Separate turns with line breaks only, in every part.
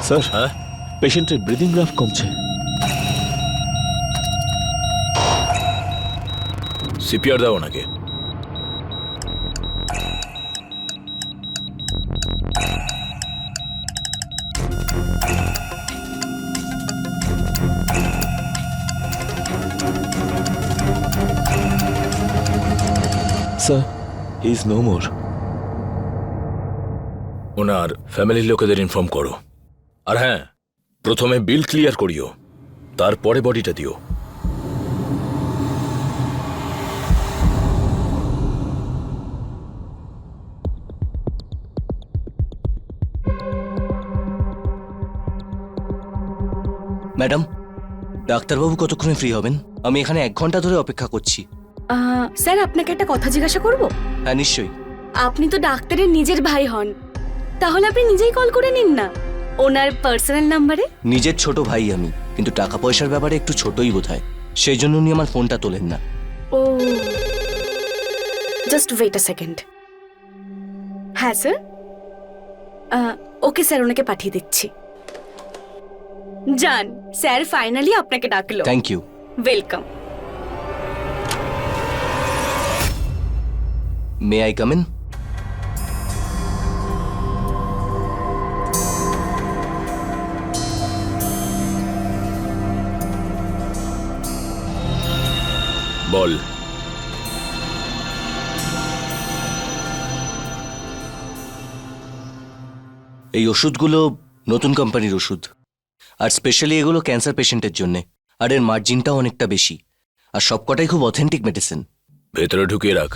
Sir
হ্যাঁ
পেশেন্টের breathing graph কমছে।
সিপিআর দাও ওনাকে।
Sir he is no more.
ওনার ফ্যামিলির লোকেদের ইনফর্ম করো। আর হ্যাঁ, প্রথমে বিল ক্লিয়ার করিও, তারপরে বডিটা দিও।
ম্যাডাম, ডাক্তারবাবু কতক্ষণে ফ্রি হবেন? আমি এখানে 1 ঘন্টা ধরে অপেক্ষা করছি।
স্যার, আপনাকে একটা কথা জিজ্ঞাসা করব?
হ্যাঁ, নিশ্চয়ই।
আপনি তো ডাক্তারের নিজের ভাই হন, তাহলে আপনি নিজেই কল করে নিন না ওনার পার্সোনাল নাম্বারে।
নিজের ছোট ভাই আমি, কিন্তু টাকা পয়সার ব্যাপারে একটু ছোটই বোধহয়, সেই জন্য উনি আমার ফোনটা তোলেন না।
ও, জাস্ট ওয়েট আ সেকেন্ড। হ্যাঁ স্যার, ওকে স্যার, ওনাকে পাঠিয়ে দিচ্ছি। যান স্যার, ফাইনালি আপনাকে ডাকলো।
Thank you.
Welcome.
May I come in?
বল।
এই ওষুধগুলো নতুন কোম্পানির ওষুধ, আর স্পেশালি এগুলো ক্যান্সার পেশেন্টের জন্য, আর এর মার্জিনটাও অনেকটা বেশি, আর সবকটাই খুব অথেন্টিক মেডিসিন।
ভেতরে ঢুকিয়ে রাখ।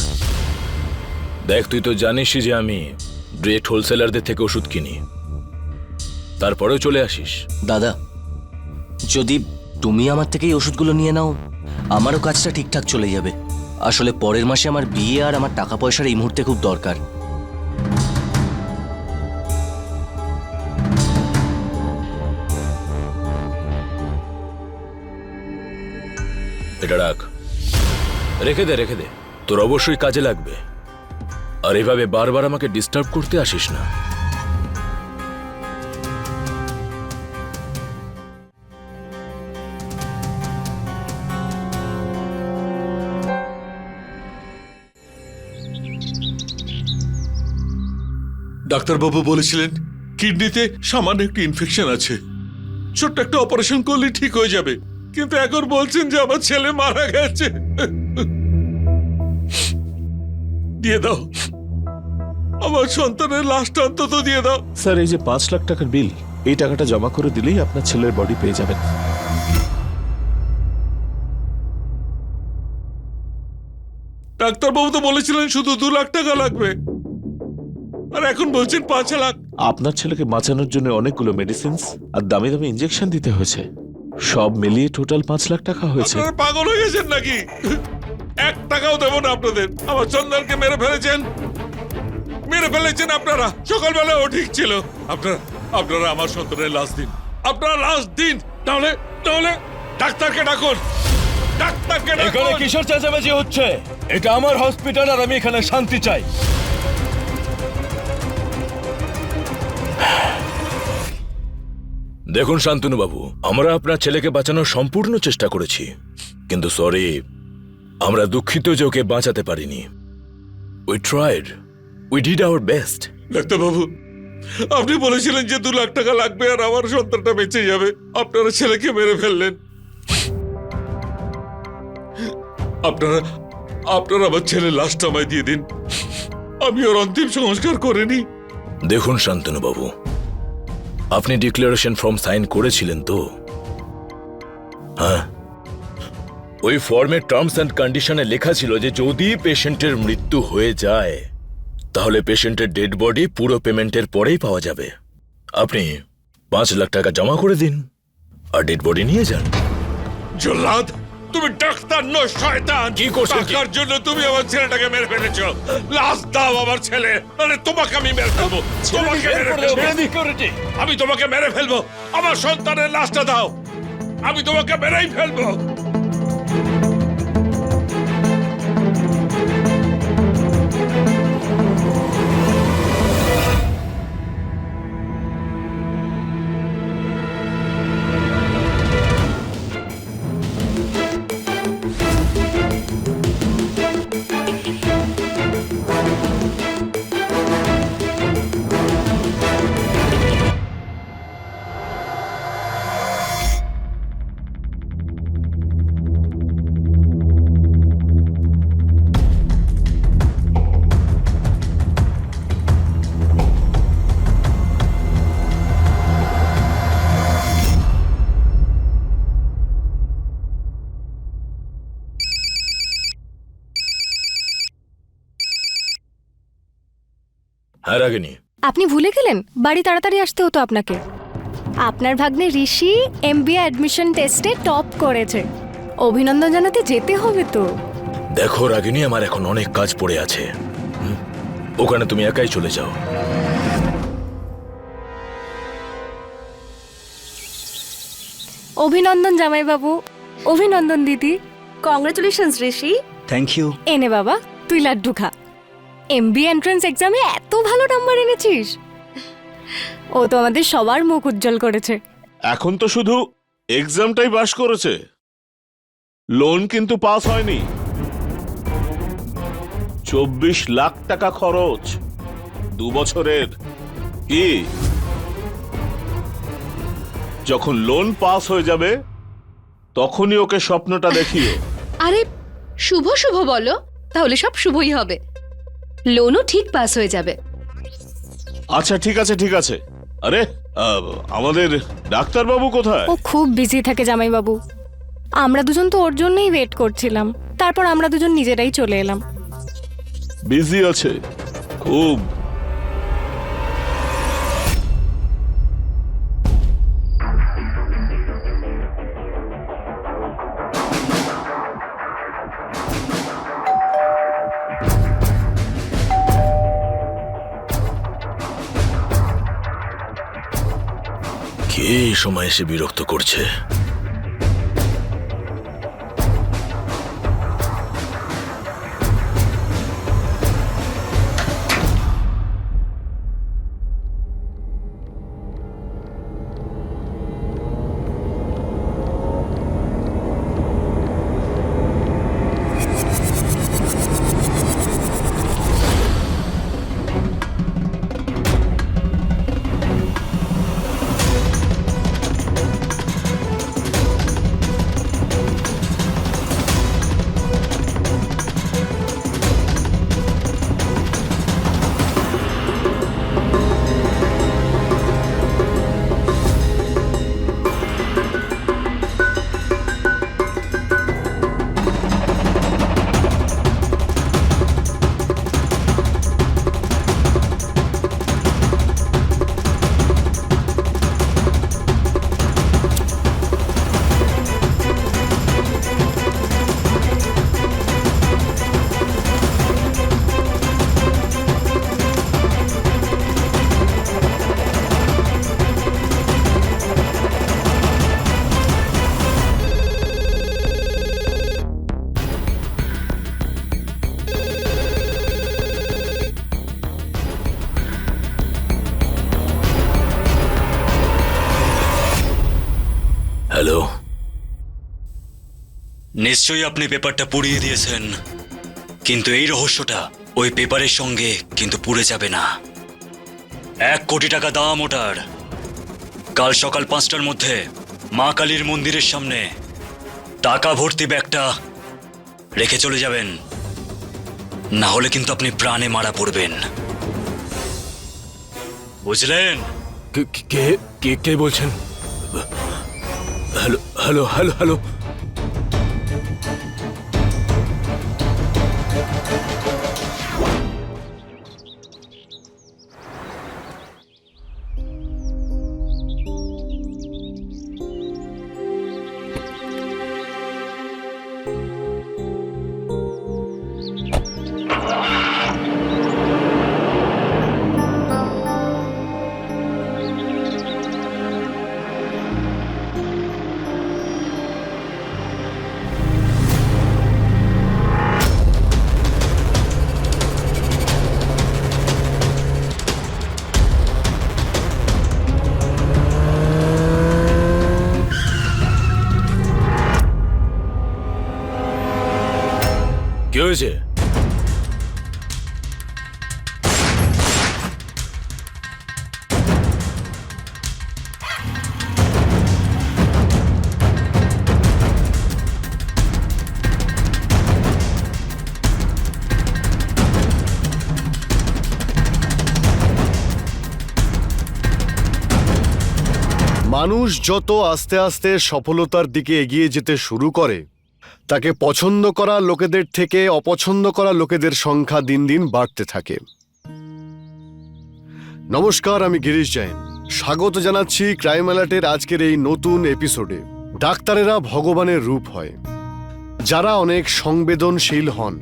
দেখ, তুই তো জানিসই যে আমি ডিরেক্ট হোলসেলারদের থেকে ওষুধ কিনি, তারপরেও চলে আসিস।
দাদা, যদি তুমি আমার থেকে এই ওষুধগুলো নিয়ে নাও, আমারও কাজটা ঠিকঠাক চলে যাবে। আসলে পরের মাসে আমার বিয়ে, আর আমার টাকা পয়সার এই মুহূর্তে খুব দরকার।
এটা রাখ। রেখে দে, রেখে দে, তোর অবশ্যই কাজে লাগবে। আর এভাবে বারবার আমাকে ডিস্টার্ব করতে আসিস না।
ডাক্তারবাবু বলেছিলেন কিডনিতে সামান্য একটু ইনফেকশন আছে, ছোট্ট একটা অপারেশন করলে ঠিক হয়ে যাবে, কিন্তু এখন বলছেন যে আমার ছেলে মারা গেছে। দিয়ে দাও, আমার সন্তানের লাশটা অন্তত দিয়ে দাও।
স্যার এই যে 5 লাখ টাকার বিল, এই টাকাটা জমা করে দিলেই আপনার ছেলের বডি পেয়ে যাবেন।
ডাক্তারবাবু তো বলেছিলেন শুধু 2 লাখ টাকা লাগবে, আর এখন বলছেন 5 লাখ।
আপনার ছেলেকে বাঁচানোর জন্য অনেকগুলো মেডিসিনস আর দামি দামি ইনজেকশন দিতে হয়েছে, সব মিলিয়ে টোটাল 5 লাখ টাকা হয়েছে।
আপনারা পাগল হয়ে গেছেন নাকি? 1 টাকাও দেবো না আপনাদের। আমার সন্তানকে মেরে ফেলেছেন, মেরে ফেলেছেন আপনারা। সকালবেলা ও ঠিক ছিল। আপনারা আমার সন্তানের লাশ দিন, আপনারা লাশ দিন। তাহলে তাহলে ডাক্তারকে ডাকুন, ডাক্তারকে
এখানে
ডাকুন।
কিসের চেঁচামেচি হচ্ছে? এটা আমার হসপিটাল, আর আমি এখানে শান্তি চাই।
দেখুন শান্তনু বাবু, আমরা আপনার ছেলেকে বাঁচানোর সম্পূর্ণ চেষ্টা করেছি, কিন্তু সরি, আমরা দুঃখিত যে ওকে বাঁচাতে পারিনি। We tried, we did our best.
ডাক্তারবাবু, আপনি বলেছিলেন যে 2 লাখ টাকা লাগবে আর আমার সন্তানটা বেঁচে যাবে। আপনারা ছেলেকে মেরে ফেললেন। আপনারা আমার ছেলের লাশটা আমায় দিয়ে দিন, আমি ওর অন্তিম সংস্কার করে নিই।
দেখুন শান্তনু বাবু, আপনি ডিক্লারেশন ফর্ম সাইন করেছিলেন তো? হ্যাঁ, ওই ফর্মে টার্মস অ্যান্ড কন্ডিশনে লেখা ছিল যে যদি পেশেন্টের মৃত্যু হয়ে যায় তাহলে পেশেন্টের ডেড বডি পুরো পেমেন্টের পরেই পাওয়া যাবে। আপনি 5 লাখ টাকা জমা করে দিন আর ডেড বডি নিয়ে যান।
জল্লাদ, তুমি ডাক্তার নও, শয়তান।
কি করছো?
টাকার জন্য তুমি আমার ছেলেটাকে মেরে ফেলেছো। লাশ দাও আমার ছেলে, নাহলে তোমাকে আমি মেরে ফেলবো। তোমাকে মেরে ফেলবো। আমি তোমাকে মেরে ফেলবো। আমার সন্তানের লাশটা দাও, আমি তোমাকে মেরেই ফেলবো।
হ্যাঁ রাগিনী।
আপনি ভুলে গেলেন, বাড়ি তাড়াতাড়ি আসতে হতো আপনাকে। বাড়ি তাড়াতাড়ি আসতে হতো আপনাকে। আপনার ভাগ্নে ঋষি এমবিএ অ্যাডমিশন টেস্টে টপ করেছে, অভিনন্দন জানাতে যেতে হবে তো।
দেখো রাগিনী, আমার এখন অনেক কাজ পড়ে আছে। ওখানে তুমি একাই চলে যাও।
অভিনন্দন জামাইবাবু, অভিনন্দন দিদি।
কংগ্রাচুলেশনস ঋষি।
Thank you.
এনে বাবা, তুই লাড্ডু খা। এমবিএ এন্ট্রান্স এক্সামে এত ভালো নাম্বার এনেছিস, ও তো আমাদের সবার মুখ উজ্জ্বল করেছে।
এখন তো শুধু এক্সামটাই পাস করেছে, লোন কিন্তু পাস হয়নি। 24 লাখ টাকা খরচ 2 বছরের। কি যখন লোন পাস হয়ে যাবে তখনই ওকে স্বপ্নটা দেখিও।
আরে শুভ শুভ বলো, তাহলে সব শুভই হবে, লোনও ঠিক পাস হয়ে যাবে।
আচ্ছা ঠিক আছে ঠিক আছে। আরে আমাদের ডাক্তারবাবু কোথায়?
ও খুব বিজি থাকে জামাইবাবু, আমরা দুজন তো ওর জন্যই ওয়েট করছিলাম, তারপর আমরা দুজন নিজেরাই চলে এলাম।
বিজি আছে খুব।
কে এই সময় এসে বিরক্ত করছে? হ্যালো।
নিশ্চয়ই আপনি পেপারটা পুড়িয়ে দিয়েছেন, কিন্তু এই রহস্যটা ওই পেপারের সঙ্গে কিন্তু পুড়ে যাবে না। 1 কোটি টাকা দাম ওটার। কাল সকাল 5টার মধ্যে মা কালীর মন্দিরের সামনে টাকা ভর্তি ব্যাগটা রেখে চলে যাবেন, না হলে কিন্তু আপনি প্রাণে মারা পড়বেন, বুঝলেন?
কে কে কে বলছেন? Hello hello hello hello. কি হয়েছে?
মানুষ যত আস্তে আস্তে সফলতার দিকে এগিয়ে যেতে শুরু করে, তাকে পছন্দ করা লোকেদের থেকে অপছন্দ করা লোকেদের সংখ্যা দিন দিন বাড়তে থাকে। নমস্কার, আমি গিরিশ জৈন। স্বাগত জানাচ্ছি ক্রাইম অ্যালার্টের আজকের এই নতুন এপিসোডে। ডাক্তারেরা ভগবানের রূপ হয়, যারা অনেক সংবেদনশীল হন।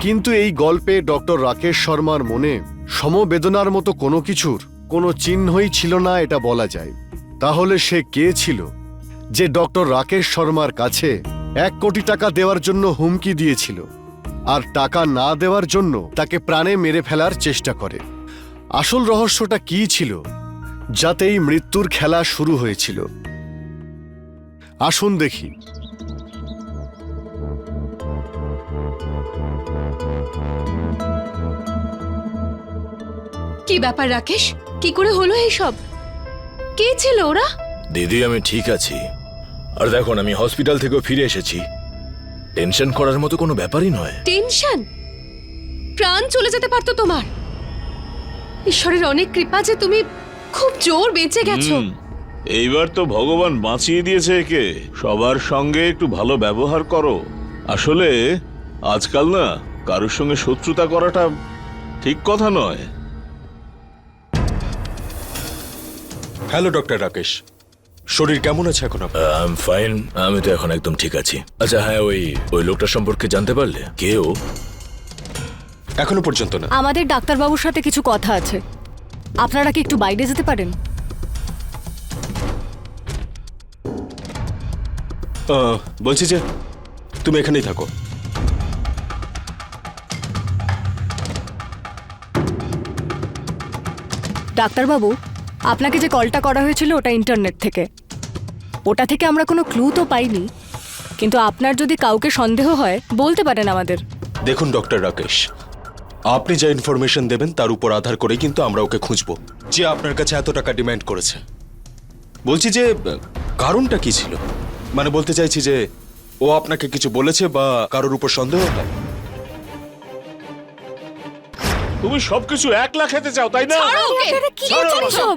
কিন্তু এই গল্পে ডক্টর রাকেশ শর্মার মনে সমবেদনার মতো কোনো কিছুর কোনো চিহ্নই ছিল না, এটা বলা যায়। তাহলে সে কে ছিল যে ডক্টর রাকেশ শর্মার কাছে 1 কোটি টাকা দেওয়ার জন্য হুমকি দিয়েছিল, আর টাকা না দেওয়ার জন্য তাকে প্রাণে মেরে ফেলার চেষ্টা করে? আসল রহস্যটা কি ছিল যাতে এই মৃত্যুর খেলা শুরু হয়েছিল? আসুন দেখি।
কি ব্যাপার রাকেশ, কি করে হলো এইসব? কে ছিল ওরা?
দিদি, আমি ঠিক আছি। আর দেখুন, আমি হসপিটাল থেকেও ফিরে এসেছি। টেনশন করার মতো কোনো ব্যাপারই নয়।
টেনশন? প্রাণ চলে যেতে পারতো তোমার। ঈশ্বরের অনেক কৃপা যে তুমি খুব জোর বেঁচে গেছো।
এইবার তো ভগবান বাঁচিয়ে দিয়েছে একে। সবার সঙ্গে একটু ভালো ব্যবহার করো। আসলে আজকাল না কারোর সঙ্গে শত্রুতা করাটা ঠিক কথা নয়।
হ্যালো ডক্টর রাকেশ, শরীর কেমন আছে এখন আপনার?
আই এম ফাইন, আমি তো এখন একদম ঠিক আছি। আচ্ছা হ্যাঁ, ওই লোকটা সম্পর্কে জানতে পারলে? কে ও?
এখনো পর্যন্ত না।
আমাদের ডাক্তারবাবুর সাথে কিছু কথা আছে, আপনারা কি একটু বাইরে যেতে পারেন?
বলছি যে তুমি এখানেই থাকো।
ডাক্তারবাবু, আপনাকে যে কলটা করা হয়েছিল ওটা ইন্টারনেট থেকে। ওটা থেকে আমরা কোনো ক্লু তো পাইনি, কিন্তু আপনার যদি কাউকে সন্দেহ হয় বলতে পারেন আমাদের।
দেখুন ডক্টর রাকেশ, আপনি যা ইনফরমেশন দেবেন তার উপর আধার করেই কিন্তু আমরা ওকে খুঁজবো, যে আপনার কাছে এত টাকা ডিমান্ড করেছে। বলছি যে কারণটা কি ছিল? মানে বলতে চাইছি যে ও আপনাকে কিছু বলেছে বা কারোর উপর সন্দেহ হয়?
তুমি সবকিছু 1 লাখ খেতে চাও, তাই না?
কি করছেন সব?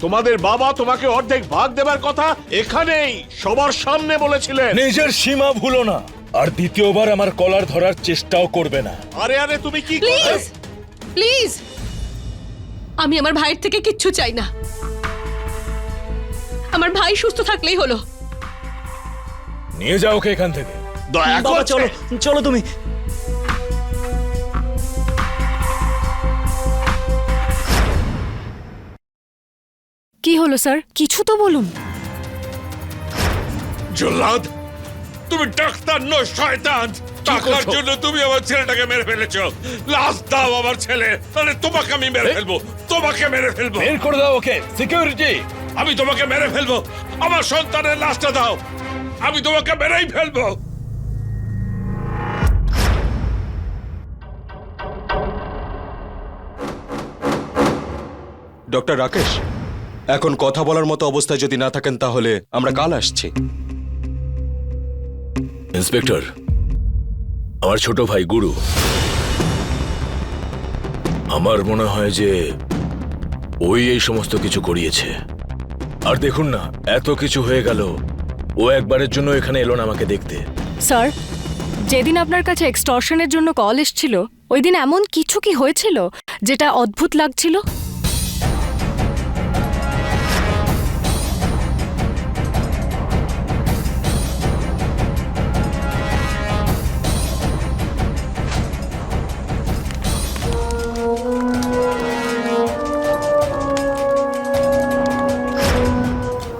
তোমাদের বাবা তোমাকে অর্ধেক ভাগ দেবার কথা এখানেই সবার সামনে বলেছিলেন।
নিজের সীমা ভুলো না, আর দ্বিতীয়বার আমার কলার ধরার চেষ্টাও করবে না।
আরে আরে তুমি কি
প্লিজ প্লিজ, আমি আমার ভাইয়ের থেকে কিচ্ছু চাই না। আমার ভাই সুস্থ থাকলেই হলো।
নিয়ে যাও ওকে এখান থেকে।
দয়া করে চলো।
চলো তুমি।
কি হলো স্যার, কিছু তো বলুন।
জল্লাদ, তুমি ডাক্তার নও, শয়তান। টাকার জন্য তুমি আমার ছেলেটাকে মেরে ফেলেছো। লাশ দাও আমার ছেলে, তাহলে তোমাকে আমি মেরে ফেলবো। তোমাকে মেরে ফেলবো।
বের করে দাও ওকে। সিকিউরিটি,
আমি তোমাকে মেরে ফেলবো। আমার সন্তানের লাশটা দাও, আমি তোমাকে মেরেই ফেলবো।
ডক্টর রাকেশ, এখন কথা বলার মতো অবস্থায় যদি না থাকেন তাহলে আমরা কাল আসছি।
ইন্সপেক্টর, আমার ছোট ভাই গুরু। আমার মনে হয় যে ওই এই সমস্ত কিছু করিয়েছে। আর দেখুন না, এত কিছু হয়ে গেল, ও একবারের জন্য এখানে এলো না আমাকে দেখতে।
স্যার, যেদিন আপনার কাছে এক্সটর্শনের জন্য কল এসেছিল ওই দিন এমন কিছু কি হয়েছিল যেটা অদ্ভুত লাগছিল?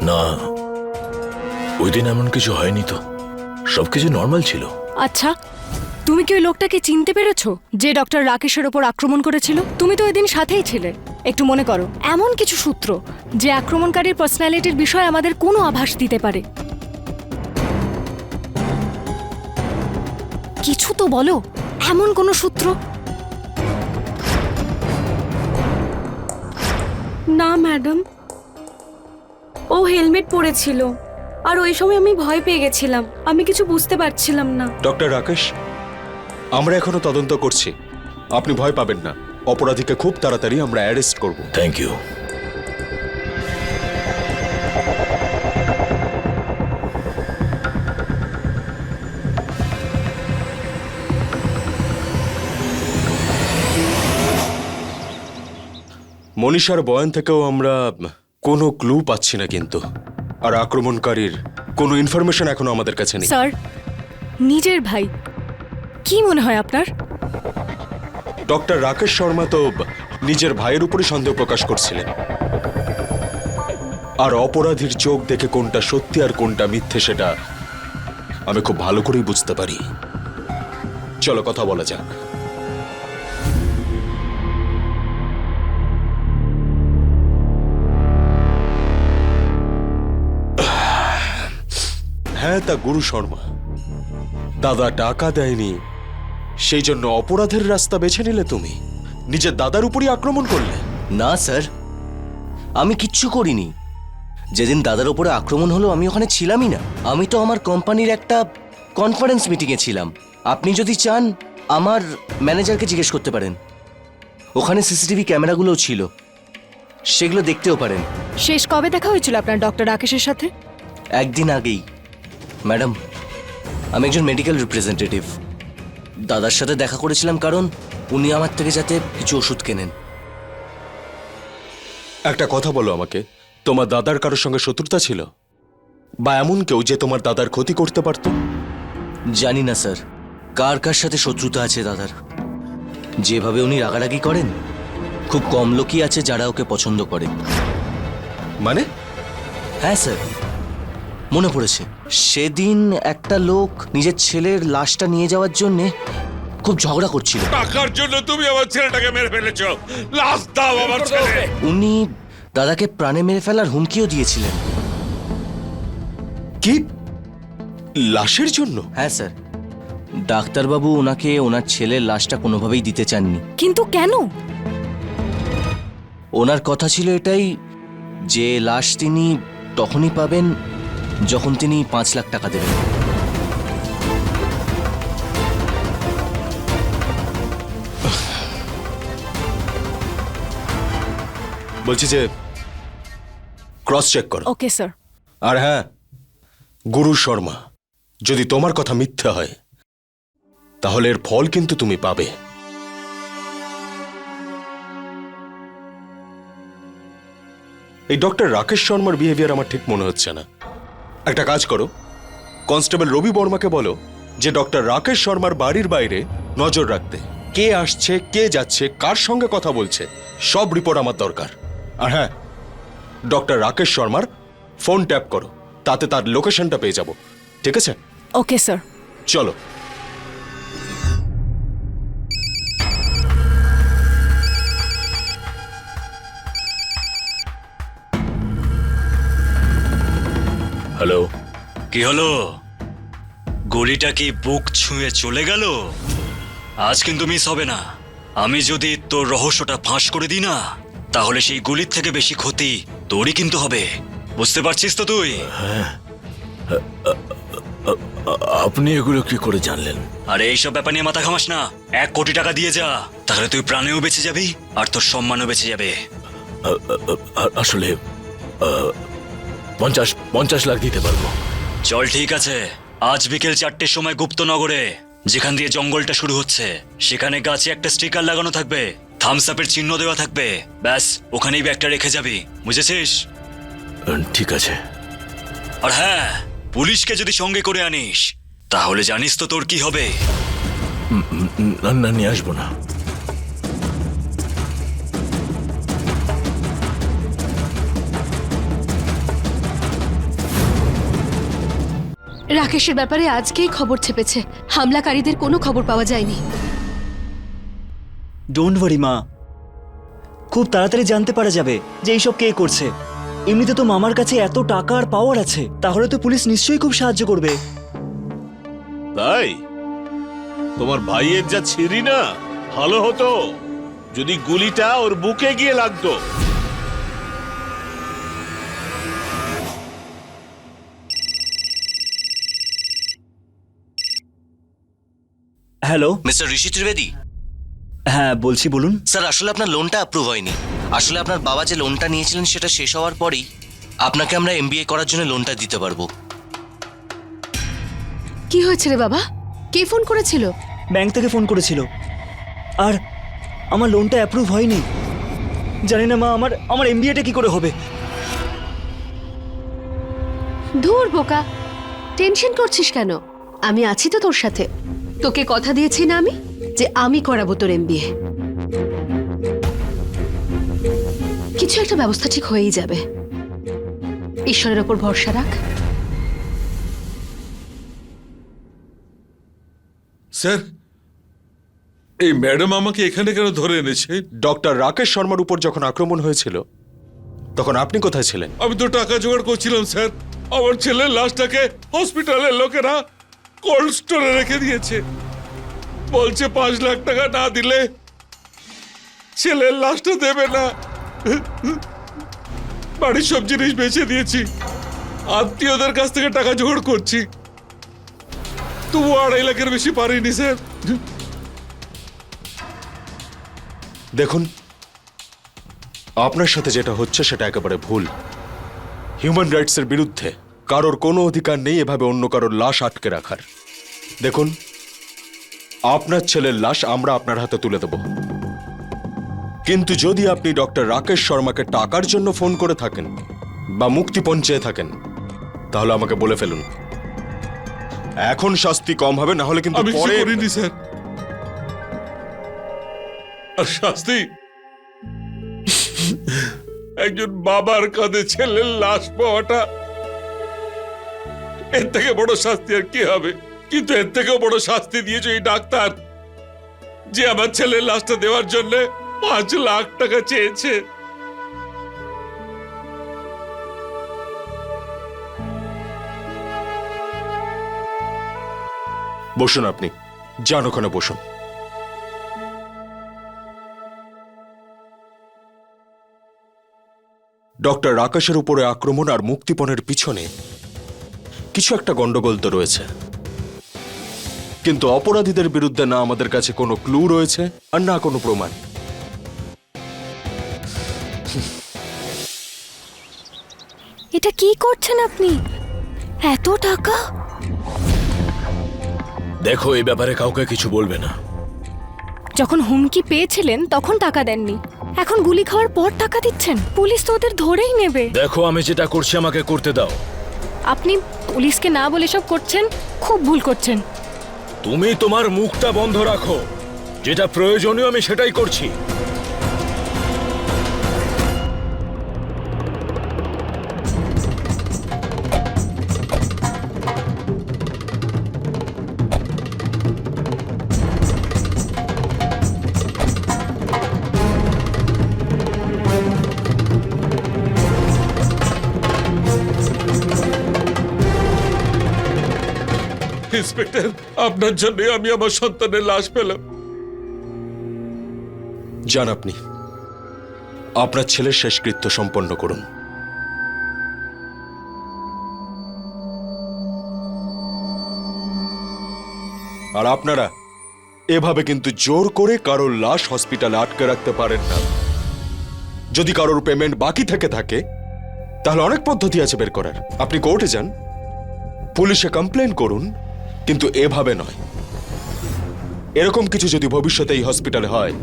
না, ওই দিন এমন কিছু হয়নি তো, সবকিছু নর্মাল ছিল।
আচ্ছা, তুমি কি ওই লোকটাকে চিনতে পেরেছো যে ডক্টর রাকেশের ওপর আক্রমণ করেছিল? তুমি তো ওই দিন সাথেই ছিলে। একটু মনে করো, এমন কিছু সূত্র যে আক্রমণকারীর পার্সোনালিটির বিষয়ে আমাদের কোনো আভাস দিতে পারে। কিছু তো বলো, এমন কোনো সূত্র।
না ম্যাডাম, ও হেলমেট পরেছিল আর ওই সময় আমি ভয় পেয়ে গেছিলাম, আমি কিছু বুঝতে পারছিলাম না।
ডক্টর রাকেশ, আমরা এখনো তদন্ত করছি, আপনি ভয় পাবেন না। অপরাধীকে খুব তাড়াতাড়ি আমরা অ্যারেস্ট করব।
Thank you.
মনীষার বয়ান থেকেও আমরা কোনো ক্লু পাচ্ছি না কিন্তু, আর আক্রমণকারীর কোনো ইনফরমেশন এখনো আমাদের কাছে নেই।
স্যার, নিজের ভাই, কি মনে হয় আপনার?
ডক্টর রাকেশ শর্মা তো নিজের ভাইয়ের উপরই সন্দেহ প্রকাশ করছিলেন, আর অপরাধীর চোখ দেখে কোনটা সত্যি আর কোনটা মিথ্যে সেটা আমি খুব ভালো করেই বুঝতে পারি। চলো কথা বলা যাক। হ্যাঁ, তা গুরু শর্মা, দাদা টাকা দেয়নি সেই জন্য অপরাধের রাস্তা বেছে নিলে তুমি, নিজের দাদার উপরই আক্রমণ করলে।
না স্যার, আমি কিচ্ছু করিনি। যেদিন দাদার উপরে আক্রমণ হলো আমি ওখানে ছিলামই না। আমি তো আমার কোম্পানির একটা কনফারেন্স মিটিংয়ে ছিলাম। আপনি যদি চান আমার ম্যানেজারকে জিজ্ঞেস করতে পারেন, ওখানে সিসিটিভি ক্যামেরাগুলোও ছিল, সেগুলো দেখতেও পারেন।
শেষ কবে দেখা হয়েছিল আপনার ডক্টর রাকেশের সাথে?
একদিন আগেই। ম্যাডাম, আমি একজন মেডিকেল রিপ্রেজেন্টেটিভ। দাদার সাথে দেখা করেছিলাম কারণ উনি আমার থেকে যাতে কিছু ওষুধ কেনেন।
একটা কথা বলো আমাকে, তোমার দাদার কারোর সঙ্গে শত্রুতা ছিল, বা এমন কেউ যে তোমার দাদার ক্ষতি করতে পারত?
জানি না স্যার কার কার সাথে শত্রুতা আছে দাদার। যেভাবে উনি রাগারাগি করেন, খুব কম লোকই আছে যারা ওকে পছন্দ করে।
মানে?
হ্যাঁ স্যার, মনে পড়েছে। সেদিন একটা লোক নিজের ছেলের লাশটা নিয়ে যাওয়ার জন্যে খুব ঝগড়া করছিল।
টাকার জন্য তুমি আমার ছেলেটাকে মেরে ফেলেছো। লাশ দাও আমার ছেলে।
উনি দাদাকে প্রাণে মেরে ফেলার হুমকিও দিয়েছিলেন।
কি, লাশের জন্য?
হ্যাঁ স্যার, ডাক্তারবাবু ওনাকে ওনার ছেলের লাশটা কোনোভাবেই দিতে চাননি।
কিন্তু কেন?
ওনার কথা ছিল এটাই যে লাশ তিনি তখনই পাবেন যখন তিনি 5 লাখ টাকা দেবেন।
বলছি যে ক্রস চেক করো।
Okay sir.
আর হ্যাঁ, গুরু শর্মা, যদি তোমার কথা মিথ্যা হয় তাহলে এর ফল কিন্তু তুমি পাবে। এই ডক্টর রাকেশ শর্মার বিহেভিয়ার আমার ঠিক মনে হচ্ছে না। একটা কাজ করো, কনস্টেবল রবি বর্মাকে বলো যে ডক্টর রাকেশ শর্মার বাড়ির বাইরে নজর রাখতে। কে আসছে, কে যাচ্ছে, কার সঙ্গে কথা বলছে, সব রিপোর্ট আমার দরকার। আর হ্যাঁ, ডক্টর রাকেশ শর্মার ফোন ট্যাপ করো, তাতে তার লোকেশনটা পেয়ে যাব। ঠিক আছে?
Okay sir.
চলো।
হ্যালো,
কি হলো? গলিটা কি বুক ছুঁয়ে চলে গেল? আজ কিন্তু মিস হবে না। আমি যদি তোর রহস্যটা ফাঁস করে দিই না, তাহলে সেই গুলির থেকে বেশি ক্ষতি তোরই কিন্তু হবে। বুঝতে পারছিস তো তুই?
আপনি এগুলো কি করে জানলেন?
আরে এইসব ব্যাপার নিয়ে মাথা ঘামাস না। 1 কোটি টাকা দিয়ে যা, তাহলে তুই প্রাণেও বেঁচে যাবি আর তোর সম্মানও বেঁচে যাবে।
আসলে 50 লাখ দিতে পারবো।
চল, ঠিক আছে। আজ বিকেল 4টের সময় গুপ্তনগরে, যেখান দিয়ে জঙ্গলটা শুরু হচ্ছে, সেখানে গাছে একটা স্টিকার লাগানো থাকবে, থামস আপের চিহ্ন দেওয়া থাকবে। ব্যাস, ওখানেই ব্যাগটা রেখে যাবি। বুঝেছিস?
ঠিক আছে।
আর হ্যাঁ, পুলিশকে যদি সঙ্গে করে আনিস, তাহলে জানিস তো তোর কি হবে।
না, নিয়ে আসবো না।
রাকেশের ব্যাপারে আজকেই খবর ছেপেছে। হামলাকারীদের কোনো খবর পাওয়া যায়নি।
ডোন্ট ওয়ারি মা, খুব তাড়াতাড়ি জানতে পারা যাবে যে এইসব কে করছে। এমনিতে তো মামার কাছে এত টাকা আর পাওয়ার আছে, তাহলে তো পুলিশ নিশ্চয়ই খুব সাহায্য করবে।
তাই তোমার ভাইয়ের যা ছিরি না, ভালো হতো যদি গুলিটা ওর বুকে গিয়ে লাগতো।
হ্যালো,
মিস্টার ঋষি ত্রিবেদী।
হ্যাঁ বলছি, বলুন।
স্যার, আসলে আপনার লোনটা অ্যাপ্রুভ হয়নি। আসলে আপনার বাবা যে লোনটা নিয়েছিলেন সেটা শেষ হওয়ার পরেই আপনাকে আমরা MBA করার জন্য লোনটা দিতে পারবো।
কি হয়েছে রে বাবা? কে ফোন করেছিল?
ব্যাংক থেকে ফোন করেছিল, আর আমার লোনটা অ্যাপ্রুভ হয়নি। জানি না মা, আমার এমবিএটা কি করে হবে।
ধুর বোকা, টেনশন করছিস কেন? আমি আছি তো তোর সাথে। তোকে কথা দিয়েছি না আমি যে আমি করাবো তোর এমবিএ। কিছু একটা ব্যবস্থা ঠিক হয়েই যাবে। ঈশ্বরের ওপর ভরসা রাখ।
স্যার, এই ম্যাডাম আমাকে এখানে কেন ধরে এনেছে?
ডক্টর রাকেশ শর্মার উপর যখন আক্রমণ হয়েছিল তখন আপনি কোথায় ছিলেন?
আমি তো টাকা জোগাড় করছিলাম স্যার। আমার ছেলের লাশটাকে হসপিটালের লোকেরা কোল্ড স্টোরে রেখে দিয়েছে। বলছে 5 লাখ টাকা না দিলে ছেলের লাশটা দেবে না। বাড়ির সব জিনিস বেচে দিয়েছি, আত্মীয়দের কাছ থেকে টাকা জোগাড় করছি, তবু 2.5 লাখের বেশি পারিনি স্যার।
দেখুন, আপনার সাথে যেটা হচ্ছে সেটা একেবারে ভুল। হিউম্যান রাইটসের বিরুদ্ধে। কারোর কোনো অধিকার নেই এভাবে অন্য কারোর লাশ আটকে রাখার। দেখুন, আপনার ছেলের লাশ আমরা আপনার হাতে তুলে দেব, কিন্তু যদি আপনি ডক্টর রাকেশ শর্মাকে টাকার জন্য ফোন করে থাকেন বা মুক্তিপণ চেয়ে থাকেন তাহলে আমাকে বলে ফেলুন। এখন শাস্তি কম হবে, না হলে কিন্তু
আমি কিছু
পরে
করিনি স্যার। আর শাস্তি? একজন বাবার কাঁধে ছেলের লাশ পাওয়াটা, এর থেকে বড় শাস্তি আর কি হবে? কিন্তু এর থেকেও বড় শাস্তি দিয়েছে এই ডাক্তার, যে আমার ছেলের লাশটা দেওয়ার জন্য 5 লাখ টাকা চেয়েছে।
বসুন, আপনি যান ওখানে বসুন। ডক্টর রাকেশের উপরে আক্রমণ আর মুক্তিপণের পিছনে কিছু একটা গন্ডগোল তো রয়েছে, কিন্তু অপরাধীদের বিরুদ্ধে না আমাদের কাছে কোনো ক্লু রয়েছে আর না কোনো প্রমাণ।
এটা কি করছেন আপনি? এত টাকা?
দেখো, এই ব্যাপারে কাউকে কিছু বলবে না।
যখন হুমকি পেয়েছিলেন তখন টাকা দেননি, এখন গুলি খাওয়ার পর টাকা দিচ্ছেন? পুলিশ তো ওদের ধরেই নেবে।
দেখো, আমি যেটা করছি আমাকে করতে দাও।
আপনি পুলিশকে না বলে সব করছেন, খুব ভুল করছেন।
তুমি তোমার মুখটা বন্ধ রাখো। যেটা প্রয়োজনীয় আমি সেটাই করছি।
ইন্সপেক্টর, আপনার জন্য আমি আমার সন্তানের লাশ পেলাম।
যান, আপনি আপনার ছেলের শেষকৃত্য সম্পন্ন করুন। আর আপনারা এভাবে কিন্তু জোর করে কারোর লাশ হসপিটালে আটকে রাখতে পারেন না। যদি কারোর পেমেন্ট বাকি থেকে থাকে তাহলে অনেক পদ্ধতি আছে বের করার। আপনি কোর্টে যান, পুলিশে কমপ্লেন করুন, কিন্তু এভাবে নয়। এরকম কিছু যদি ভবিষ্যতে এই হসপিটালে হয়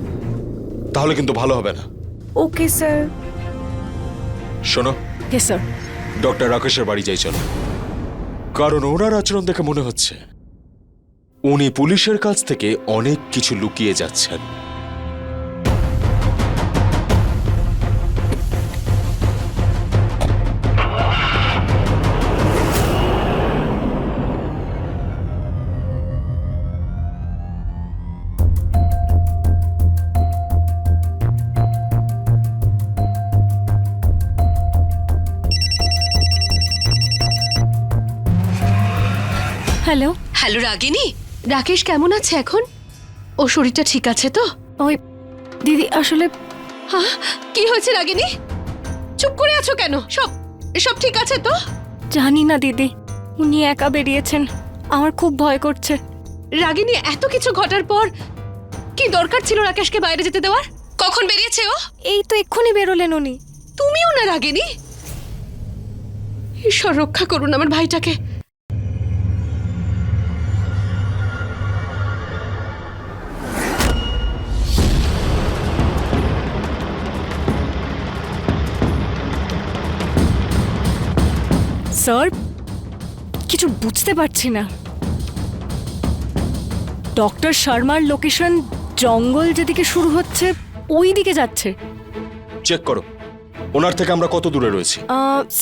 তাহলে কিন্তু ভালো হবে না।
Okay sir.
শোনো,
ইয়েস স্যার।
ডক্টর রাকেশের বাড়ি যাই চলো, কারণ ওনার আচরণ দেখে মনে হচ্ছে উনি পুলিশের কাছ থেকে অনেক কিছু লুকিয়ে যাচ্ছেন।
হ্যালো।
হ্যালো রাগিনী, রাকেশ কেমন আছে এখন? ও শরীরটা ঠিক আছে তো?
ওই দিদি, আসলে
হ্যাঁ, কি হয়েছে রাগিনী? চুপ করে আছো কেন? সব ঠিক আছে তো?
জানি না দিদি, উনি একা বেরিয়েছেন, আমার খুব ভয় করছে।
রাগিনী, এত কিছু ঘটার পর কি দরকার ছিল রাকেশকে বাইরে যেতে দেওয়ার? কখন বেরিয়েছে ও?
এই তো এক্ষুনি বেরোলেন উনি।
তুমিও না রাগিনী? ঈশ্বর রক্ষা করুন আমার ভাইটাকে।
স্যার কিছু বুঝতে পারছি না। ডক্টর শর্মার লোকেশন জঙ্গল যেদিকে শুরু হচ্ছে ওই দিকে যাচ্ছে।
চেক করো ওনার থেকে আমরা কত দূরে রয়েছি।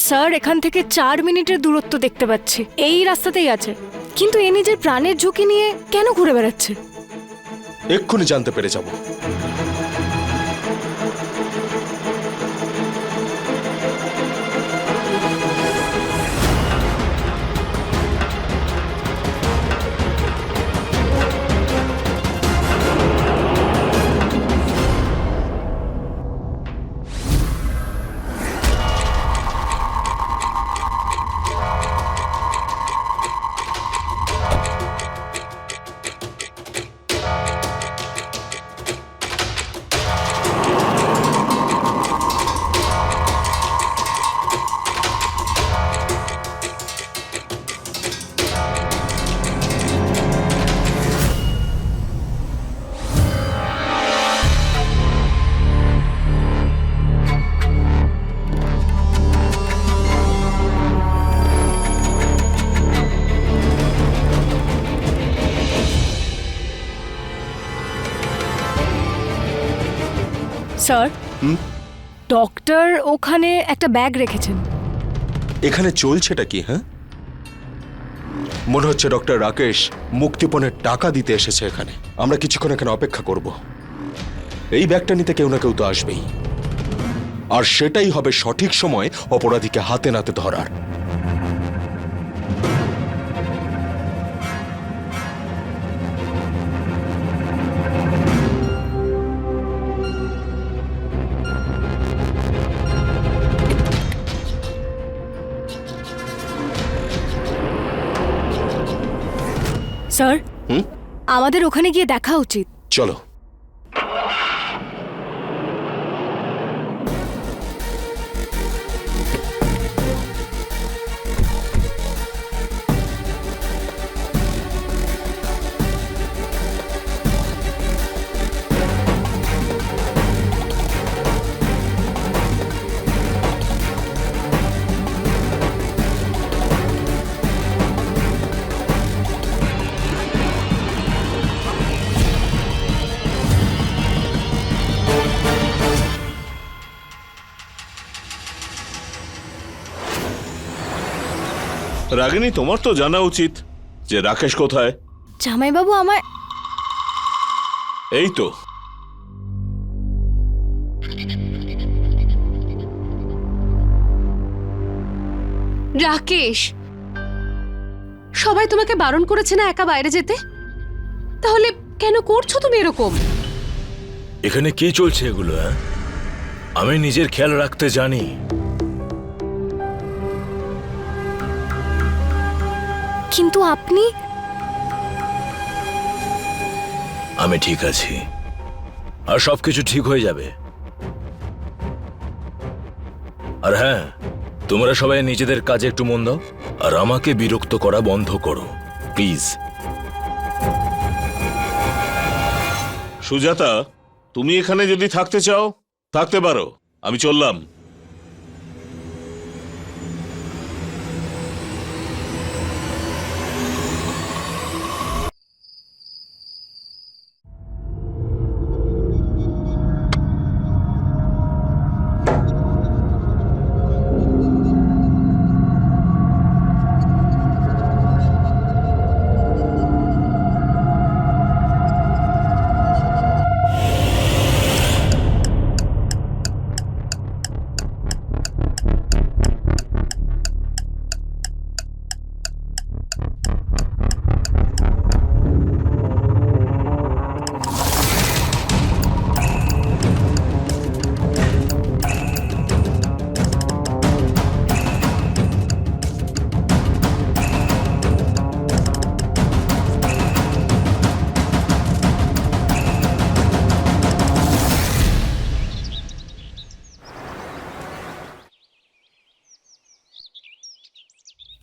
স্যার এখান থেকে 4 মিনিটের দূরত্ব দেখতে পাচ্ছি, এই রাস্তাতেই আছে। কিন্তু এ নিজের প্রাণের ঝুঁকি নিয়ে কেন ঘুরে বেড়াচ্ছে?
এক্ষুনি জানতে পেরে যাব।
স্যার ডক্টর ওখানে একটা ব্যাগ রেখেছেন।
এখানে চলছেটা কি? হ্যাঁ, মনে হচ্ছে ডক্টর রাকেশ মুক্তিপণের টাকা দিতে এসেছে এখানে। আমরা কিছুক্ষণ এখানে অপেক্ষা করব। এই ব্যাগটা নিতে কেউ না কেউ তো আসবেই, আর সেটাই হবে সঠিক সময় অপরাধীকে হাতে নাতে ধরার।
স্যার আমাদের ওখানে গিয়ে দেখা উচিত।
চলো।
রাগিনী, তোমার তো জানা উচিত যে রাকেশ কোথায়।
জামাইবাবু আমার
এই তো।
রাকেশ, সবাই তোমাকে বারণ করেছে না একা বাইরে যেতে? তাহলে কেন করছো তুমি এরকম?
এখানে কি চলছে এগুলো? আমি নিজের খেয়াল রাখতে জানি।
কিন্তু আপনি।
আমি ঠিক আছি, আর সবকিছু ঠিক হয়ে যাবে। আর হ্যাঁ, তোমরা সবাই নিজেদের কাজে একটু মন দাও, আর আমাকে বিরক্ত করা বন্ধ করো প্লিজ।
সুজাতা, তুমি এখানে যদি থাকতে চাও থাকতে পারো, আমি চললাম।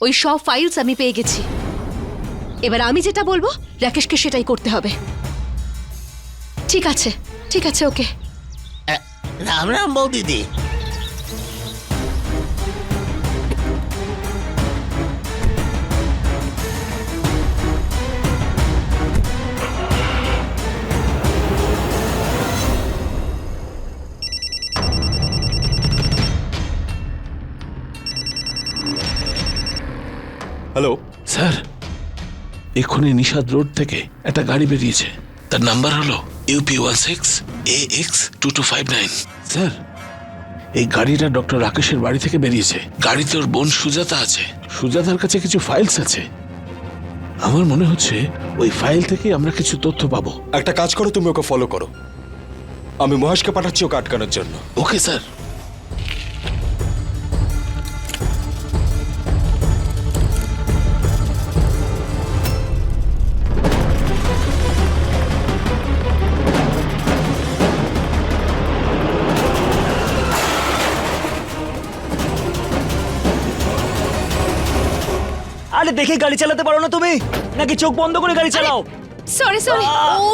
ওই সব ফাইলস আমি পেয়ে গেছি। এবার আমি যেটা বলবো রাকেশকে সেটাই করতে হবে। ঠিক আছে, ঠিক আছে, ওকে।
রাম রাম বৌদিদি।
হ্যালো।
স্যার, এক্ষুনি নিশাদ রোড থেকে একটা গাড়ি বেরিয়েছে। তার নাম্বার হলো UP16AX2259। স্যার, এই গাড়িটা ডক্টর রাকেশের বাড়ি থেকে বেরিয়েছে। গাড়িতে ওর বোন সুজাতা আছে। সুজাতার কাছে কিছু ফাইলস আছে। আমার মনে হচ্ছে ওই ফাইল থেকে আমরা কিছু তথ্য পাবো।
একটা কাজ করো, তুমি ওকে ফলো করো। আমি মহেশকে পাঠাচ্ছি ওকে আটকানোর জন্য।
Okay sir.
আরে দেখে গাড়ি চালাতে পারো না তুমি, নাকি চোখ বন্ধ করে গাড়ি চালাও?
সরি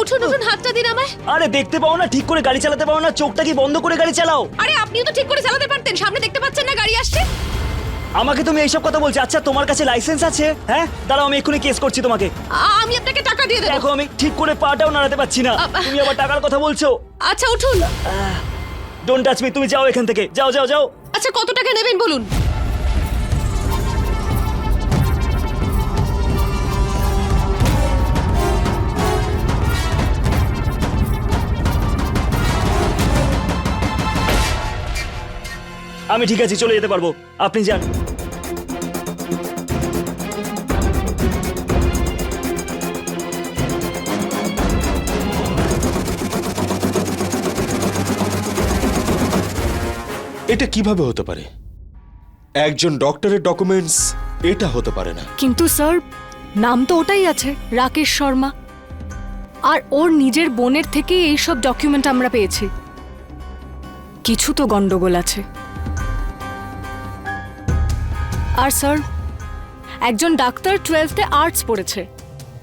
উঠুন উঠুন, হাতটা দিন আমায়।
আরে দেখতে পাও না, ঠিক করে গাড়ি চালাতে পারো না? চোখটা কি বন্ধ করে গাড়ি চালাও?
আরে আপনিও তো ঠিক করে চালাতে পারতেন, সামনে দেখতে পাচ্ছেন না গাড়ি আসছে?
আমাকে তুমি এইসব কথা বলছো? আচ্ছা তোমার কাছে লাইসেন্স আছে? হ্যাঁ দাঁড়াও, আমি এক্ষুনি কেস করছি তোমাকে।
আমি আপনাকে টাকা দিয়ে দেবো।
দেখো আমি ঠিক করে পাটাও নাড়াতে পারছি না, তুমি আবার টাকার কথা বলছো।
আচ্ছা উঠুন।
ডোন্ট টাচ মি, তুমি যাও এখান থেকে, যাও যাও যাও।
আচ্ছা কত টাকা নেবেন বলুন?
আমি ঠিক আছে, চলে যেতে পারবো, আপনি যান।
এটা কিভাবে হতে পারে? একজন ডক্টরের ডকুমেন্টস এটা হতে পারে না।
কিন্তু স্যার, নাম তো ওটাই আছে, রাকেশ শর্মা। আর ওর নিজের বোনের থেকে এইসব ডকুমেন্ট আমরা পেয়েছি। কিছু তো গন্ডগোল আছে। আর স্যার, একজন ডাক্তার 12th আর্টস পড়েছে,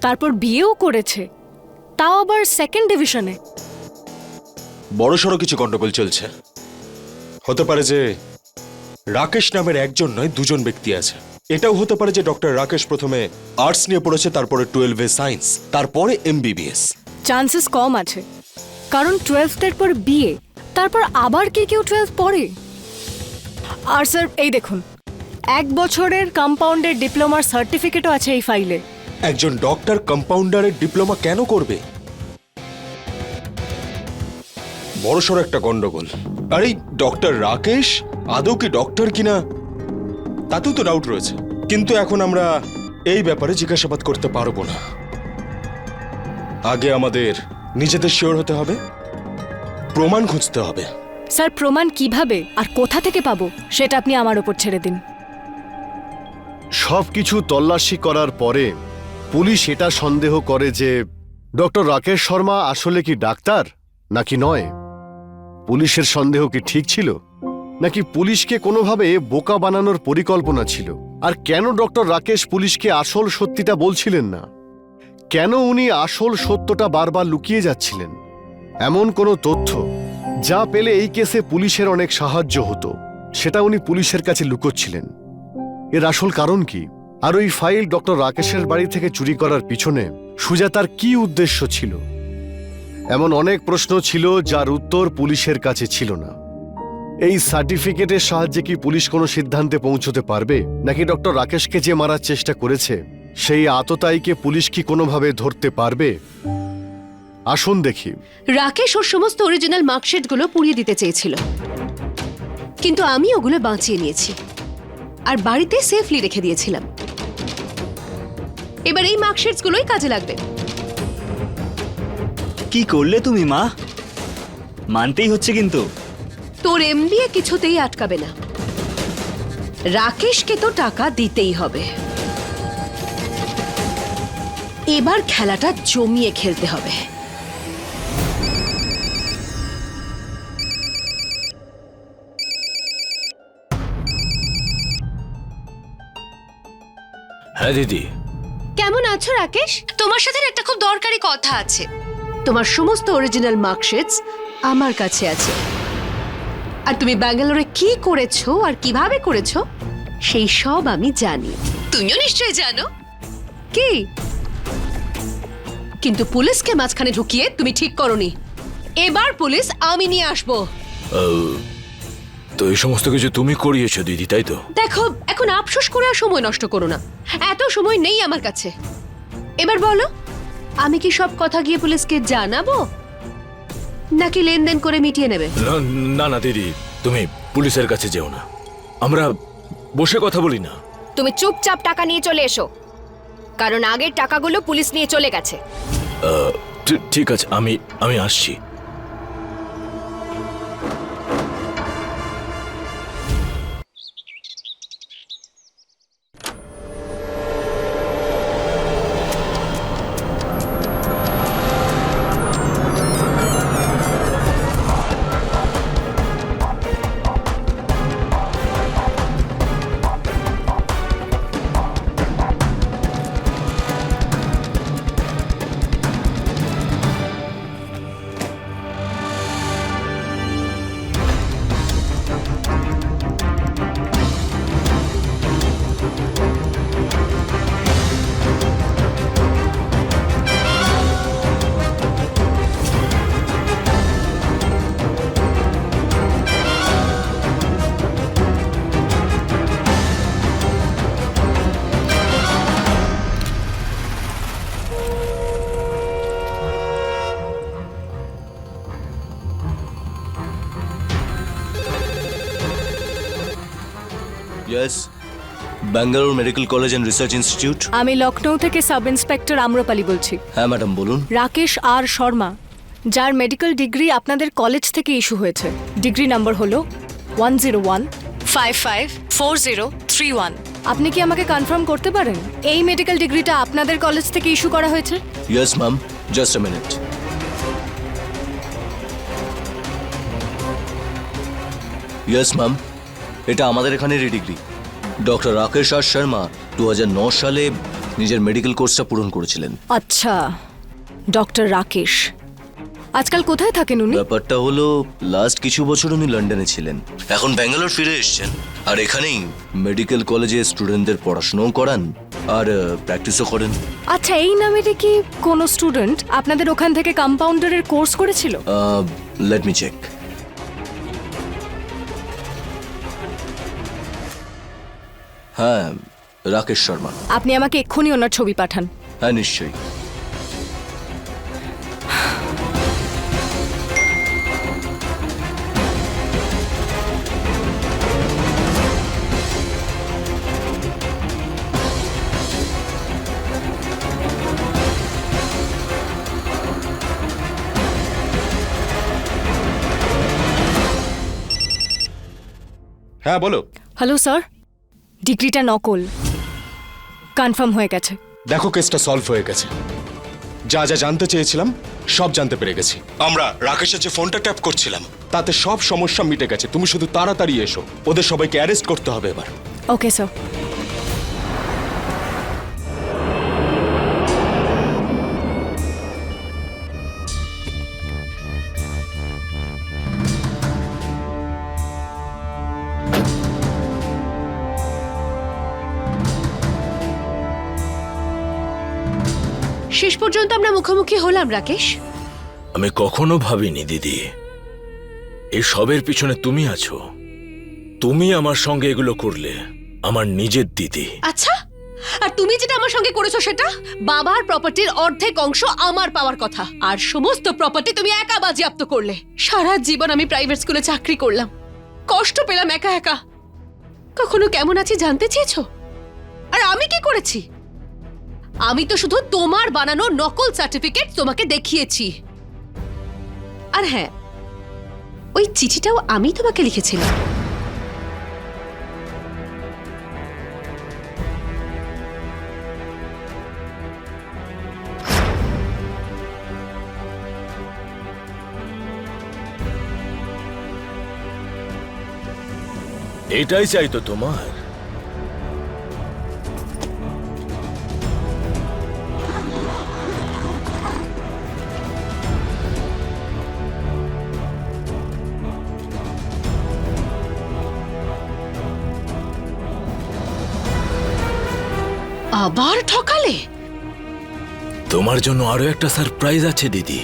তারপর বিয়েও করেছে, তাও আবার 2nd ডিভিশনে।
বড়সড় কিছু গন্ডগোল চলছে। হতে পারে যে রাকেশ নামের একজন নয়, দুজন ব্যক্তি আছে। এটাও হতে পারে যে ডক্টর রাকেশ প্রথমে আর্টস নিয়ে পড়েছে, তারপরে 12 সায়েন্স, তারপরে MBBS।
চান্সেস কম আছে, কারণ 12th পর বিয়ে, তারপর আবার কি কেউ 12 পড়ে? আর স্যার এই দেখুন, 1 বছরের কম্পাউন্ডের ডিপ্লোমার সার্টিফিকেটও আছে এই ফাইলে।
একজন ডক্টর কম্পাউন্ডারের ডিপ্লোমা কেন করবে? বড়সড় একটা গন্ডগোল। আর এই ডক্টর রাকেশ আদৌ কি ডক্টর কিনা তাতেও তো ডাউট রয়েছে। কিন্তু এখন আমরা এই ব্যাপারে জিজ্ঞাসাবাদ করতে পারবো না। আগে আমাদের নিজেদের শিওর হতে হবে, প্রমাণ খুঁজতে হবে।
স্যার প্রমাণ কিভাবে আর কোথা থেকে পাবো সেটা আপনি আমার উপর ছেড়ে দিন।
সবকিছু তল্লাশি করার পরে পুলিশ এটা সন্দেহ করে যে ডক্টর রাকেশ শর্মা আসলে কি ডাক্তার নাকি নয়। পুলিশের সন্দেহ কি ঠিক ছিল, নাকি পুলিশকে কোনোভাবে বোকা বানানোর পরিকল্পনা ছিল? আর কেন ডক্টর রাকেশ পুলিশকে আসল সত্যিটা বলছিলেন না? কেন উনি আসল সত্যটা বারবার লুকিয়ে যাচ্ছিলেন? এমন কোনো তথ্য যা পেলে এই কেসে পুলিশের অনেক সাহায্য হতো, সেটা উনি পুলিশের কাছে লুকোচ্ছিলেন। এর আসল কারণ কি? আর ওই ফাইল ডক্টর রাকেশের বাড়ি থেকে চুরি করার পিছনে সুজাতার কি উদ্দেশ্য ছিল? এমন অনেক প্রশ্ন ছিল যার উত্তর পুলিশের কাছে ছিল না। এই সার্টিফিকেটের সাহায্যে কি পুলিশ কোনো সিদ্ধান্তে পৌঁছতে পারবে, নাকি ডক্টর রাকেশকে যে মারার চেষ্টা করেছে সেই আততায়ীকে পুলিশ কি কোনোভাবে ধরতে পারবে? আসুন দেখি।
রাকেশ ওর সমস্ত অরিজিনাল মার্কশিটগুলো পুড়িয়ে দিতে চেয়েছিল, কিন্তু আমি ওগুলো বাঁচিয়ে নিয়েছি আর বাড়িতে সেফলি রেখে দিয়েছিলাম। এবার এই মার্কশিটসগুলোই কাজে লাগবে।
কি করলে তুমি মা? মানতেই হচ্ছে কিন্তু।
তোর MBA কিছুতেই আটকাবে না। রাকেশকে তো টাকা দিতেই হবে। এবার খেলাটা জমিয়ে খেলতে হবে।
হ্যাঁ দিদি।
কেমন আছো রাকেশ? তোমার সাথে একটা খুব দরকারি কথা আছে। তোমার সমস্ত অরিজিনাল মার্কশিটস আমার কাছে আছে, আর তুমি ব্যাঙ্গালোরে কি করেছো আর কিভাবে করেছো সেই সব আমি জানি। তুমিও নিশ্চয়ই জানো। কি? কিন্তু পুলিশকে মাঝখানে ঢুকিয়ে তুমি ঠিক করোনি। এবার পুলিশ আমি নিয়ে আসবো।
তো এই সমস্ত কিছু তুমি করিয়েছো দিদি, তাই তো?
দেখো, এখন আফসোস করে আর সময় নষ্ট করো না, এত সময় নেই আমার কাছে। এবার বলো, আমি কি সব কথা গিয়ে পুলিশকে জানাবো, নাকি লেনদেন করে মিটিয়ে নেবে?
না না দিদি, তুমি পুলিশের কাছে যেও না, আমরা বসে কথা বলি না?
তুমি চুপচাপ টাকা নিয়ে চলে এসো, কারণ আগের টাকাগুলো পুলিশ নিয়ে চলে গেছে।
ঠিক আছে, আমি আসছি।
Yes, Bangalore medical college and research institute.
আমি লখনৌ থেকে সাব ইন্সপেক্টর আম্রপালি বলছি।
হ্যাঁ ম্যাডাম, বলুন।
রাকেশ আর শর্মা, যার মেডিকেল ডিগ্রি আপনাদের কলেজ থেকে ইস্যু হয়েছে, ডিগ্রি নাম্বার হলো 101554031। আপনি কি আমাকে কনফার্ম করতে পারেন এই মেডিকেল ডিগ্রিটা আপনাদের কলেজ থেকে ইস্যু করা হয়েছে?
Yes ma'am, just a minute. Yes ma'am, এটা আমাদের এখানেরই ডিগ্রি। ডক্টর রাকেশ আর শর্মা 2009 সালে নিজের মেডিকেল কোর্সটা পূরণ করেছিলেন।
আচ্ছা, ডক্টর রাকেশ আজকাল কোথায় থাকেন উনি?
ব্যাপারটা হলো, লাস্ট কিছু বছর উনি লন্ডনে ছিলেন, এখন ব্যাঙ্গালোর ফিরে এসেছেন, আর এখানেই মেডিকেল কলেজে স্টুডেন্টদের পড়াশোনাও করান আর প্র্যাকটিসও করেন।
আচ্ছা, এই নামেরই কি কোনো স্টুডেন্ট আপনাদের ওখান থেকে কম্পাউন্ডারের কোর্স করেছিল?
Let me check. হ্যাঁ, রাকেশ শর্মা।
আপনি আমাকে এক্ষুনি ওনার ছবি পাঠান।
হ্যাঁ, নিশ্চয়ই।
হ্যাঁ বলো।
হ্যালো স্যার, ডিগ্রিটা নকল, কনফার্ম হয়ে গেছে।
দেখো, কেসটা সলভ হয়ে গেছে। যা যা জানতে চেয়েছিলাম সব জানতে পেরে গেছি। আমরা রাকেশের যে ফোনটা ট্যাপ করছিলাম তাতে সব সমস্যা মিটে গেছে। তুমি শুধু তাড়াতাড়ি এসো, ওদের সবাইকে অ্যারেস্ট করতে হবে এবার।
Okay sir.
শেষ পর্যন্ত আমরা মুখোমুখি হলাম রাকেশ।
আমি কখনো ভাবিনি দিদি, এই সবের পিছনে তুমি আছো। তুমি আমার সঙ্গে এগুলো করলে, আমার নিজের দিদি।
আচ্ছা, আর তুমি যেটা আমার সঙ্গে করেছো সেটা বাবার প্রপার্টির অর্ধেক অংশ আমার পাওয়ার কথা, আর সমস্ত প্রপার্টি তুমি একা বাজেয়াপ্ত করলে। সারা জীবন আমি প্রাইভেট স্কুলে চাকরি করলাম, কষ্ট পেলাম একা একা। কখনো কেমন আছি জানতে চেয়েছো? আর আমি কি করেছি? আমি তো শুধু তোমার বানানো নকল সার্টিফিকেট তোমাকে দেখিয়েছি। আর হ্যাঁ, ওই চিঠিটাও আমি তোমাকে লিখেছিলাম।
এটাই চাই তো তোমার?
আবার ঠকালে?
তোমার জন্য আরো একটা সারপ্রাইজ আছে দিদি।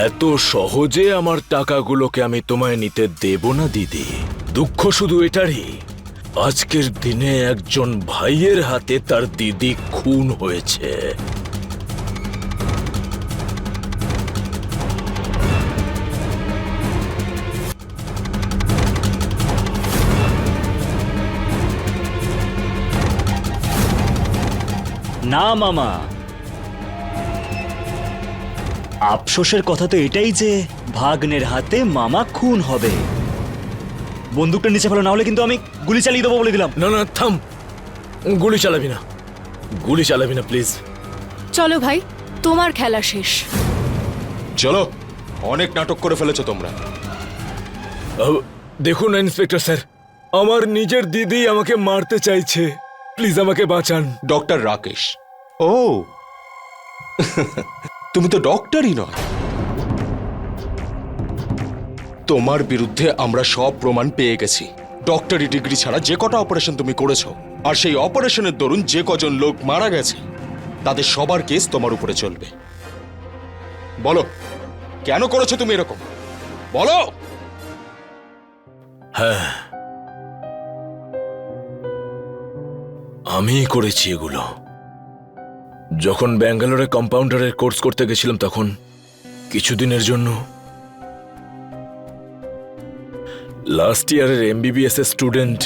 এত সহজে আমার টাকাগুলোকে আমি তোমায় নিতে দেব না দিদি। দুঃখ শুধু এটারই, আজকের দিনে একজন ভাইয়ের হাতে তার দিদি খুন হয়েছে।
না মামা, আফসোসের কথা তো এটাই যে ভাগ্নের হাতে মামা খুন হবে। বন্দুকটা নিচে ফেলো, না হলে কিন্তু আমি গুলি চালিয়ে দেবো বলে দিলাম।
না না থাম, গুলি চালাবি না, গুলি চালাবি না প্লিজ।
চলো ভাই, তোমার খেলা শেষ।
চলো, অনেক নাটক করে ফেলেছো তোমরা।
দেখুন না ইন্সপেক্টর স্যার, আমার নিজের দিদি আমাকে মারতে চাইছে, প্লিজ আমাকে বাঁচান।
ডক্টর রাকেশ। ও তুমি তো ডক্টরই নয়। তোমার বিরুদ্ধে আমরা সব প্রমাণ পেয়ে গেছি। ডক্টরি ডিগ্রি ছাড়া যে কটা অপারেশন তুমি করেছো, আর সেই অপারেশনের দরুন যে কজন লোক মারা গেছে, তাদের সবার কেস তোমার উপরে চলবে। বলো, কেন করেছো তুমি এরকম? বলো।
হ্যাঁ, আমি করেছি এগুলো। যখন ব্যাঙ্গালোরে কম্পাউন্ডারের কোর্স করতে গেছিলাম, তখন কিছুদিনের জন্য লাস্ট ইয়ারের এমবিবিএস এর স্টুডেন্ট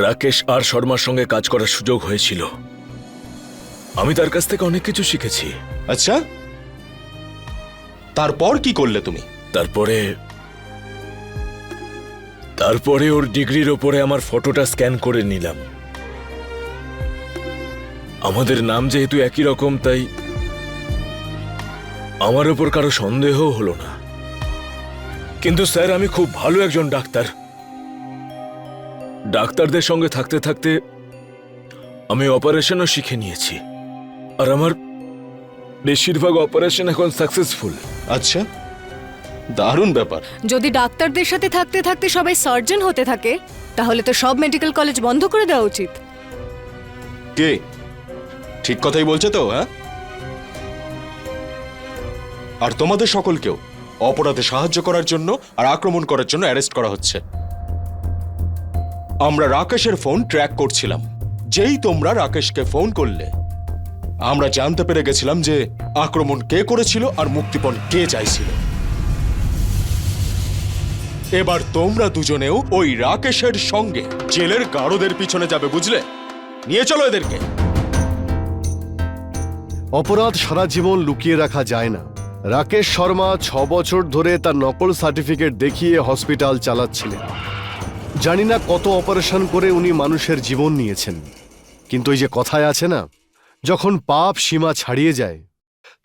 রাকেশ আর শর্মার সঙ্গে কাজ করার সুযোগ হয়েছিল। আমি তার কাছ থেকে অনেক কিছু শিখেছি।
আচ্ছা, তারপর কি করলে তুমি?
তারপরে ওর ডিগ্রির ওপরে আমার ফটোটা স্ক্যান করে নিলাম। আমাদের নাম যেহেতু একই রকম, তাই আমার ওপর কারো সন্দেহ হলো না। কিন্তু স্যার, আমি খুব ভালো একজন ডাক্তার। ডাক্তারদের সঙ্গে থাকতে থাকতে আমি অপারেশনও শিখে নিয়েছি, আর আমার বেশিরভাগ অপারেশন এখন সাকসেসফুল।
আচ্ছা, দারুণ ব্যাপার।
যদি ডাক্তারদের সাথে থাকতে থাকতে সবাই সার্জন হতে থাকে, তাহলে তো সব মেডিকেল কলেজ বন্ধ করে দেওয়া উচিত।
কে ঠিক কথাই বলছে তো? হ্যাঁ, আর তোমাদের সকলকেও অপরাধে সাহায্য করার জন্য আর আক্রমণ করার জন্য অ্যারেস্ট করা হচ্ছে। আমরা রাকেশের ফোন ট্র্যাক করছিলাম। যেই তোমরা রাকেশকে ফোন করলে, আমরা জানতে পেরে গেছিলাম যে আক্রমণ কে করেছিল আর মুক্তিপণ কে চাইছিল। এবার তোমরা দুজনেও ওই রাকেশের সঙ্গে জেলের গারদের পিছনে যাবে, বুঝলে? নিয়ে চলো এদেরকে।
অপরাধ সারা জীবন লুকিয়ে রাখা যায় না। রাকেশ শর্মা 6 বছর ধরে তার নকল সার্টিফিকেট দেখিয়ে হসপিটাল চালাচ্ছিলেন। জানি না কত অপারেশন করে উনি মানুষের জীবন নিয়েছেন, কিন্তু এই যে কথায় আছে না, যখন পাপ সীমা ছাড়িয়ে যায়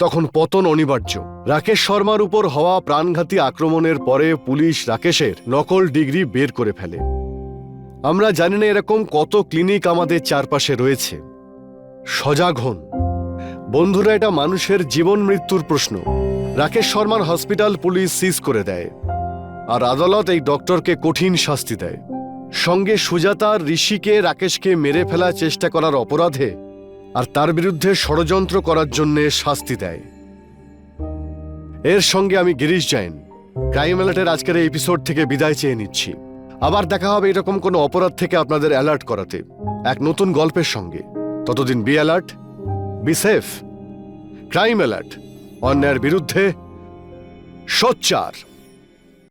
তখন পতন অনিবার্য। রাকেশ শর্মার উপর হওয়া প্রাণঘাতী আক্রমণের পরে পুলিশ রাকেশের নকল ডিগ্রি বের করে ফেলে। আমরা জানি না এরকম কত ক্লিনিক আমাদের চারপাশে রয়েছে। সজাগ হন বন্ধুরা, এটা মানুষের জীবন মৃত্যুর প্রশ্ন। রাকেশ শর্মার হসপিটাল পুলিশ সিজ করে দেয়, আর আদালত এই ডক্টরকে কঠিন শাস্তি দেয়। সঙ্গে সুজাতা আর ঋষিকে রাকেশকে মেরে ফেলার চেষ্টা করার অপরাধে আর তার বিরুদ্ধে ষড়যন্ত্র করার জন্য শাস্তি দেয়। এর সঙ্গে আমি গিরিশ জৈন ক্রাইম অ্যালার্টের আজকের এই এপিসোড থেকে বিদায় চেয়ে নিচ্ছি। আবার দেখা হবে এরকম কোনো অপরাধ থেকে আপনাদের অ্যালার্ট করাতে এক নতুন গল্পের সঙ্গে। ততদিন be alert, be safe. Crime alert, অন্যায়ের বিরুদ্ধে সোচ্চার।